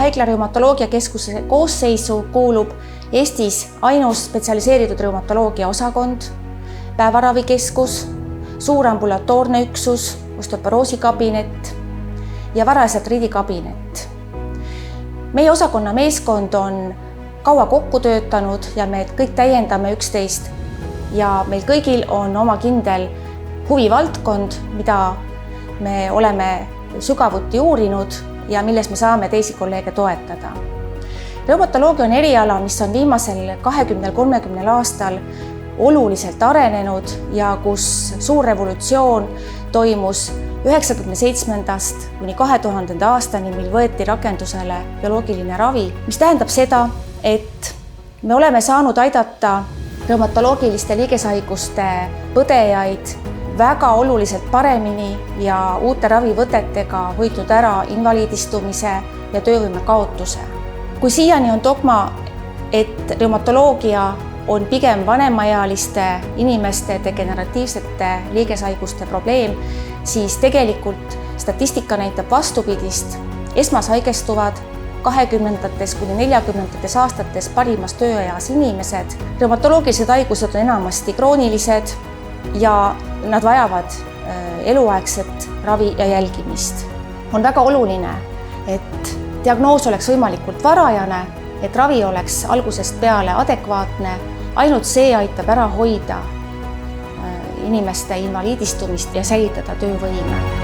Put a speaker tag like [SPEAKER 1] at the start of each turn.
[SPEAKER 1] Haigla reumatoloogiakeskuse koosseisu kuulub Eestis ainus spetsialiseeritud reumatoloogia osakond, päevaravikeskus, suur ambulatoorne üksus, osteoporoosikabinett ja varase artriidikabinet. Meie osakonna meeskond on kaua kokku töötanud ja me kõik täiendame üksteist ja meil kõigil on oma kindel huvivaldkond, mida me oleme sügavuti uurinud ja milles me saame teisi kolleege toetada. Reumatoloogia on eriala, mis on viimasel 20-30 aastal oluliselt arenenud ja kus suur revolutsioon toimus 1997. kuni 2000. aastani, mil võeti rakendusele bioloogiline ravi, mis tähendab seda, et me oleme saanud aidata reumatoloogiliste liigeshaiguste põdejaid väga oluliselt paremini ja uute ravivõtetega hoidnud ära invaliidistumise ja töövõime kaotuse. Kui siiani on dogma, et reumatoloogia on pigem vanemaealiste inimeste degeneratiivsete liigeshaiguste probleem, siis tegelikult statistika näitab vastupidist. Esmashaigestuvad 20. kuni 40. aastates parimas tööeas inimesed. Reumatoloogilised haigused on enamasti kroonilised ja nad vajavad eluaegset ravi ja jälgimist. On väga oluline, et diagnoos oleks võimalikult varajane, et ravi oleks algusest peale adekvaatne. Ainult see aitab ära hoida inimeste invaliidistumist ja säilitada töövõime.